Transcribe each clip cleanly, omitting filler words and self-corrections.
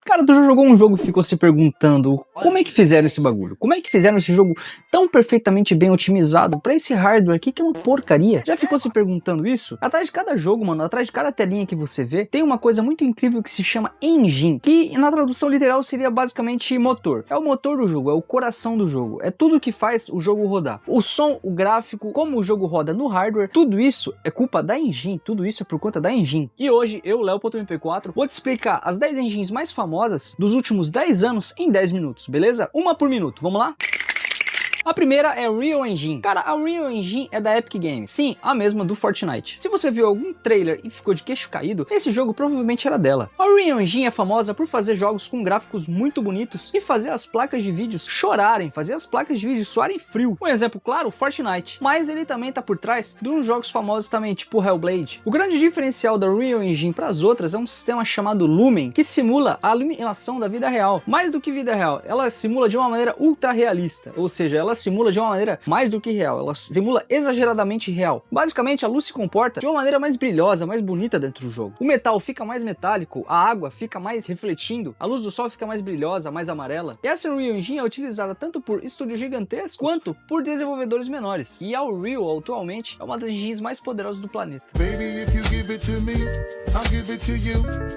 Cara, tu já jogou um jogo e ficou se perguntando como é que fizeram esse bagulho? Como é que fizeram esse jogo tão perfeitamente bem otimizado pra esse hardware aqui que é uma porcaria? Já ficou se perguntando isso? Atrás de cada jogo, mano, atrás de cada telinha que você vê, tem uma coisa muito incrível que se chama engine, que na tradução literal seria basicamente motor. É o motor do jogo, é o coração do jogo, é tudo que faz o jogo rodar. O som, o gráfico, como o jogo roda no hardware, tudo isso é culpa da engine, tudo isso é por conta da engine. E hoje, eu, Léo.mp4, vou te explicar as 10 engines mais famosas dos últimos 10 anos em 10 minutos, beleza? Uma por minuto, vamos lá? A primeira é a Unreal Engine. Cara, a Unreal Engine é da Epic Games. Sim, a mesma do Fortnite. Se você viu algum trailer e ficou de queixo caído, esse jogo provavelmente era dela. A Unreal Engine é famosa por fazer jogos com gráficos muito bonitos e fazer as placas de vídeos chorarem, fazer as placas de vídeo suarem frio. Um exemplo claro, Fortnite. Mas ele também tá por trás de uns jogos famosos também, tipo Hellblade. O grande diferencial da Unreal Engine para as outras é um sistema chamado Lumen, que simula a iluminação da vida real. Mais do que vida real, ela simula de uma maneira ultra realista, ou seja, ela simula de uma maneira mais do que real, ela simula exageradamente real. Basicamente, a luz se comporta de uma maneira mais brilhosa, mais bonita dentro do jogo. O metal fica mais metálico, a água fica mais refletindo, a luz do sol fica mais brilhosa, mais amarela. E essa Unreal Engine é utilizada tanto por estúdios gigantescos quanto por desenvolvedores menores. E a Unreal, atualmente, é uma das engines mais poderosas do planeta.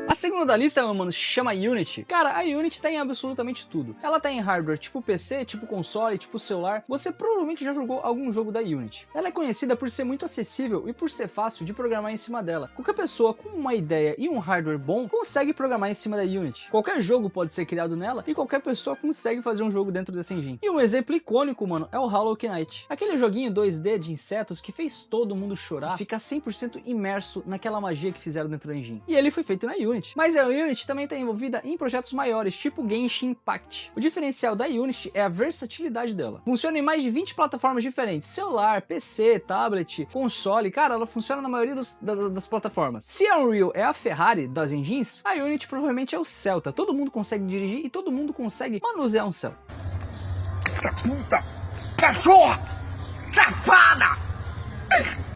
A segunda da lista, meu mano, se chama Unity. Cara, a Unity tá em absolutamente tudo. Ela tá em hardware tipo PC, tipo console, tipo celular. Você provavelmente já jogou algum jogo da Unity. Ela é conhecida por ser muito acessível e por ser fácil de programar em cima dela. Qualquer pessoa com uma ideia e um hardware bom consegue programar em cima da Unity. Qualquer jogo pode ser criado nela e qualquer pessoa consegue fazer um jogo dentro dessa engine. E um exemplo icônico, mano, é o Hollow Knight. Aquele joguinho 2D de insetos que fez todo mundo chorar e ficar 100% imerso naquela magia que fizeram dentro da engine. E ele foi feito na Unity. Mas a Unity também está envolvida em projetos maiores, tipo Genshin Impact. O diferencial da Unity é a versatilidade dela. Funciona em mais de 20 plataformas diferentes: celular, PC, tablet, console. Cara, ela funciona na maioria das plataformas. Se a Unreal é a Ferrari das engines, a Unity provavelmente é o Celta. Todo mundo consegue dirigir e todo mundo consegue manusear um Celta. Puta! Cachorra! Safada!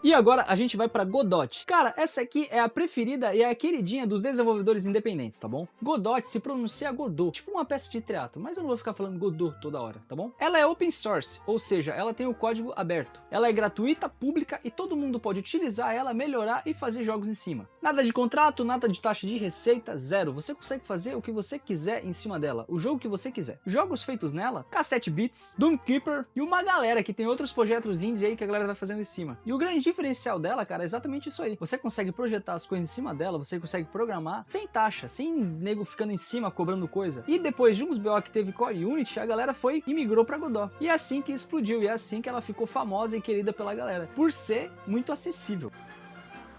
E agora a gente vai pra Godot. Cara, essa aqui é a preferida e é a queridinha dos desenvolvedores independentes, tá bom? Godot se pronuncia Godot, tipo uma peça de teatro, mas eu não vou ficar falando Godot toda hora, tá bom? Ela é open source, ou seja, ela tem o código aberto. Ela é gratuita, pública e todo mundo pode utilizar ela, melhorar e fazer jogos em cima. Nada de contrato, nada de taxa de receita, zero. Você consegue fazer o que você quiser em cima dela, o jogo que você quiser. Jogos feitos nela, Cassette Beats, Doom Keeper e uma galera que tem outros projetos indies aí que a galera vai fazendo em cima. E o grande diferencial dela, cara, é exatamente isso aí. Você consegue projetar as coisas em cima dela, você consegue programar sem taxa, sem nego ficando em cima cobrando coisa. E depois de uns BO que teve com a Unity, a galera foi e migrou pra Godot. E é assim que explodiu, e é assim que ela ficou famosa e querida pela galera, por ser muito acessível.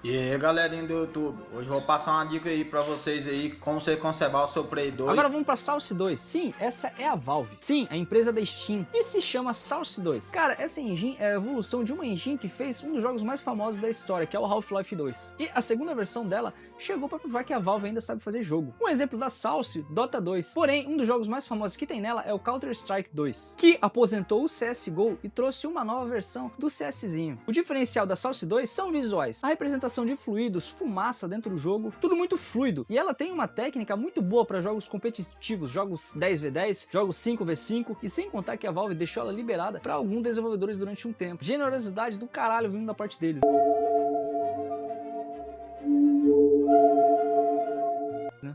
E aí, galerinha do YouTube, hoje eu vou passar uma dica aí pra vocês aí, como você conservar o seu Play 2. Agora vamos pra Source 2. Sim, essa é a Valve. Sim, a empresa da Steam. E se chama Source 2. Cara, essa engine é a evolução de uma engine que fez um dos jogos mais famosos da história, que é o Half-Life 2. E a segunda versão dela chegou pra provar que a Valve ainda sabe fazer jogo. Um exemplo da Source, Dota 2. Porém, um dos jogos mais famosos que tem nela é o Counter-Strike 2, que aposentou o CSGO e trouxe uma nova versão do CSzinho. O diferencial da Source 2 são visuais. A representação de fluidos, fumaça dentro do jogo, tudo muito fluido. E ela tem uma técnica muito boa para jogos competitivos, jogos 10v10, jogos 5v5, e sem contar que a Valve deixou ela liberada para alguns desenvolvedores durante um tempo. Generosidade do caralho vindo da parte deles.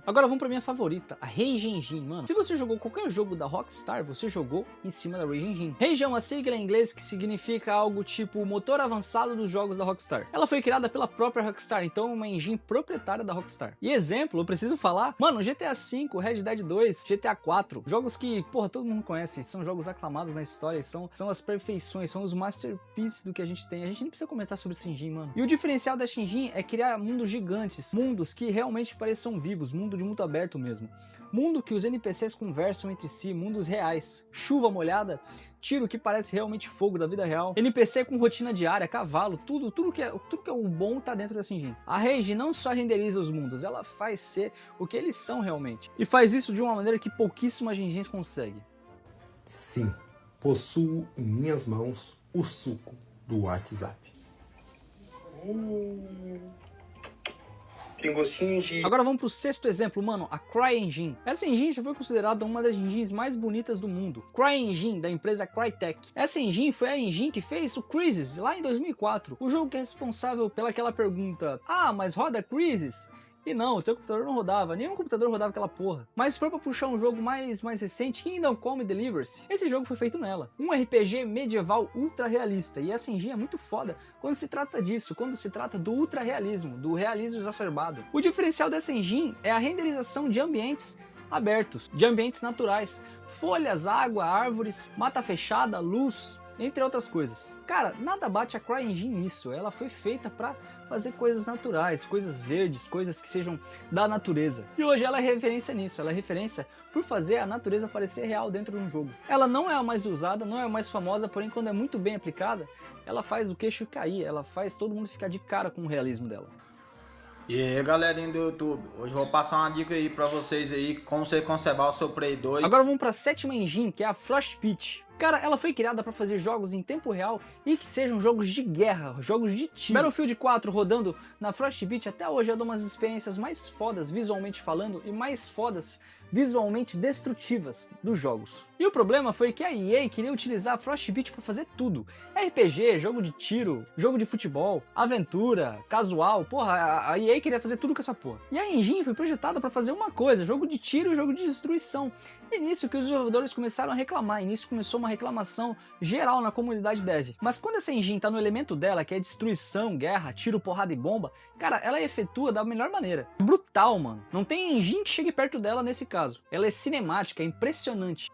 Agora vamos pra minha favorita, a Rage Engine, mano. Se você jogou qualquer jogo da Rockstar, você jogou em cima da Rage Engine. Rage é uma sigla em inglês que significa algo tipo motor avançado dos jogos da Rockstar. Ela foi criada pela própria Rockstar, então é uma engine proprietária da Rockstar. E exemplo, eu preciso falar, mano, GTA V, Red Dead 2, GTA 4, jogos que, porra, todo mundo conhece, são jogos aclamados na história, são as perfeições, são os masterpieces do que a gente tem. A gente nem precisa comentar sobre essa engine, mano. E o diferencial dessa engine é criar mundos gigantes, mundos que realmente pareçam vivos, mundo de mundo aberto mesmo. Mundo que os NPCs conversam entre si, mundos reais. Chuva molhada, tiro que parece realmente fogo da vida real. NPC com rotina diária, cavalo, tudo que é o bom tá dentro dessa engine. A Rage não só renderiza os mundos, ela faz ser o que eles são realmente. E faz isso de uma maneira que pouquíssimas engines conseguem. Sim, possuo em minhas mãos o suco do WhatsApp. Tem gostinho de... Agora vamos pro sexto exemplo, mano, a CryEngine. Essa engine já foi considerada uma das engines mais bonitas do mundo. CryEngine, da empresa Crytek. Essa engine foi a engine que fez o Crysis lá em 2004. O jogo que é responsável pelaquela pergunta, ah, mas roda Crysis? E não, o seu computador não rodava, nenhum computador rodava aquela porra. Mas se for pra puxar um jogo mais recente, Kingdom Come Deliverance, esse jogo foi feito nela. Um RPG medieval ultra realista, e essa engine é muito foda quando se trata disso, quando se trata do ultra realismo, do realismo exacerbado. O diferencial dessa engine é a renderização de ambientes abertos, de ambientes naturais, folhas, água, árvores, mata fechada, luz, entre outras coisas. Cara, nada bate a CryEngine nisso, ela foi feita para fazer coisas naturais, coisas verdes, coisas que sejam da natureza. E hoje ela é referência nisso, ela é referência por fazer a natureza parecer real dentro de um jogo. Ela não é a mais usada, não é a mais famosa, porém quando é muito bem aplicada, ela faz o queixo cair, ela faz todo mundo ficar de cara com o realismo dela. E aí galerinha do YouTube, hoje eu vou passar uma dica aí pra vocês aí, como você conservar o seu Play 2. Agora vamos para a sétima engine, que é a Frostbite. Cara, ela foi criada para fazer jogos em tempo real e que sejam jogos de guerra, jogos de tiro. Battlefield 4 rodando na Frostbite até hoje é uma das experiências mais fodas visualmente falando e mais fodas visualmente destrutivas dos jogos. E o problema foi que a EA queria utilizar a Frostbite para fazer tudo. RPG, jogo de tiro, jogo de futebol, aventura, casual, porra, a EA queria fazer tudo com essa porra. E a engine foi projetada para fazer uma coisa, jogo de tiro e jogo de destruição. E nisso que os desenvolvedores começaram a reclamar, e nisso começou uma reclamação geral na comunidade dev. Mas quando essa engine tá no elemento dela, que é destruição, guerra, tiro, porrada e bomba, cara, ela efetua da melhor maneira. Brutal, mano. Não tem engine que chegue perto dela nesse caso. Ela é cinemática, é impressionante.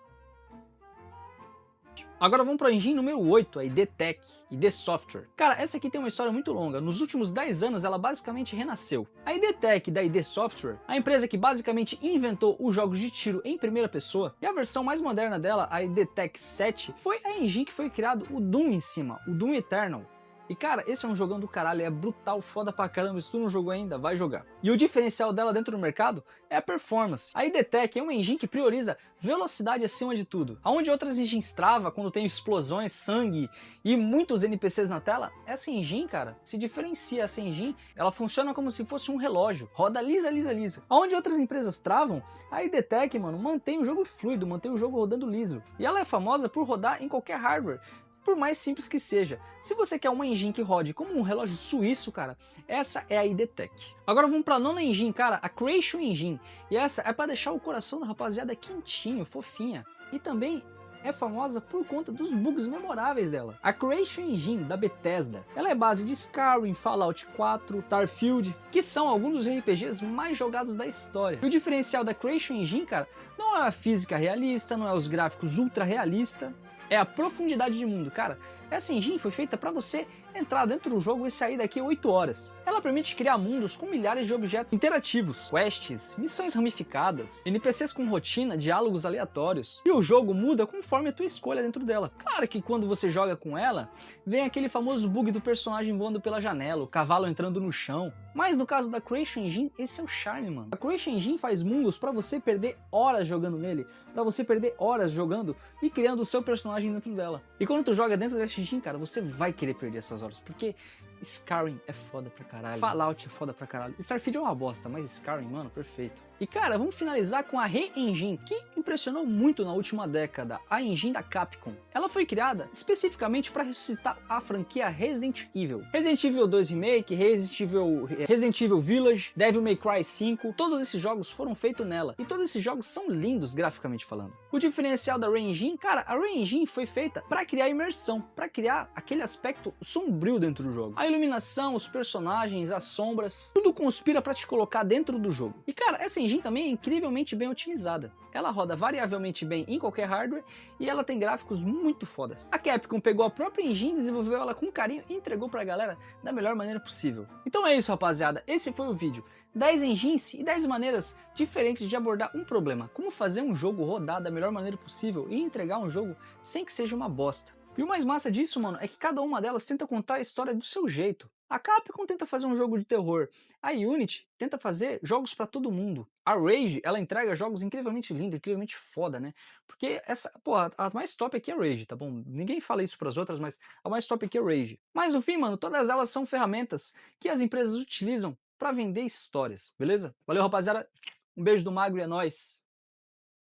Agora vamos para a engine número 8, a ID Tech, ID Software. Cara, essa aqui tem uma história muito longa. Nos últimos 10 anos ela basicamente renasceu. A ID Tech da ID Software, a empresa que basicamente inventou os jogos de tiro em primeira pessoa, e a versão mais moderna dela, a ID Tech 7, foi a engine que foi criado o Doom em cima, o Doom Eternal. E cara, esse é um jogão do caralho, é brutal, foda pra caramba, se tu não jogou ainda, vai jogar. E o diferencial dela dentro do mercado é a performance. A ID Tech é uma engine que prioriza velocidade acima de tudo. Aonde outras engines travam quando tem explosões, sangue e muitos NPCs na tela, essa engine, cara, se diferencia. Essa engine, ela funciona como se fosse um relógio, roda lisa, lisa, lisa. Aonde outras empresas travam, a ID Tech, mano, mantém o jogo fluido, mantém o jogo rodando liso. E ela é famosa por rodar em qualquer hardware, por mais simples que seja. Se você quer uma engine que rode como um relógio suíço, cara, essa é a ID Tech. Agora vamos para a nona engine, cara, a Creation Engine. E essa é para deixar o coração da rapaziada quentinho, fofinha. E também é famosa por conta dos bugs memoráveis dela. A Creation Engine da Bethesda, ela é base de Skyrim, Fallout 4, Starfield, que são alguns dos RPGs mais jogados da história. E o diferencial da Creation Engine, cara, não é a física realista, não é os gráficos ultra realista, é a profundidade de mundo. Cara, essa engine foi feita para você entrar dentro do jogo e sair daqui a 8 horas. Ela permite criar mundos com milhares de objetos interativos, quests, missões ramificadas, NPCs com rotina, diálogos aleatórios. E o jogo muda conforme a tua escolha dentro dela. Claro que quando você joga com ela, vem aquele famoso bug do personagem voando pela janela, o cavalo entrando no chão. Mas no caso da Creation Engine, esse é o charme, mano. A Creation Engine faz mundos para você perder horas jogando nele, para você perder horas jogando e criando o seu personagem dentro dela. E quando tu joga dentro dessa engine, cara, você vai querer perder essas horas, porque Skyrim é foda pra caralho, Fallout é foda pra caralho, Starfield é uma bosta, mas Skyrim, mano, perfeito. E cara, vamos finalizar com a Re-Engine, que impressionou muito na última década, a engine da Capcom. Ela foi criada especificamente para ressuscitar a franquia Resident Evil. Resident Evil 2 Remake, Resident Evil Village, Devil May Cry 5, todos esses jogos foram feitos nela. E todos esses jogos são lindos graficamente falando. O diferencial da Re-Engine, cara, a Re-Engine foi feita para criar imersão, para criar aquele aspecto sombrio dentro do jogo. A iluminação, os personagens, as sombras, tudo conspira para te colocar dentro do jogo. E cara, essa engine também é incrivelmente bem otimizada. Ela roda variavelmente bem em qualquer hardware e ela tem gráficos muito fodas. A Capcom pegou a própria engine, desenvolveu ela com carinho e entregou pra galera da melhor maneira possível. Então é isso, rapaziada, esse foi o vídeo. 10 engines e 10 maneiras diferentes de abordar um problema. Como fazer um jogo rodar da melhor maneira possível e entregar um jogo sem que seja uma bosta. E o mais massa disso, mano, é que cada uma delas tenta contar a história do seu jeito. A Capcom tenta fazer um jogo de terror, a Unity tenta fazer jogos pra todo mundo. A Rage, ela entrega jogos incrivelmente lindos, incrivelmente foda, né? Porque essa, porra, a mais top aqui é a Rage, tá bom? Ninguém fala isso pras outras, mas a mais top aqui é a Rage. Mas no fim, mano, todas elas são ferramentas que as empresas utilizam pra vender histórias, beleza? Valeu, rapaziada. Um beijo do Magro e é nóis.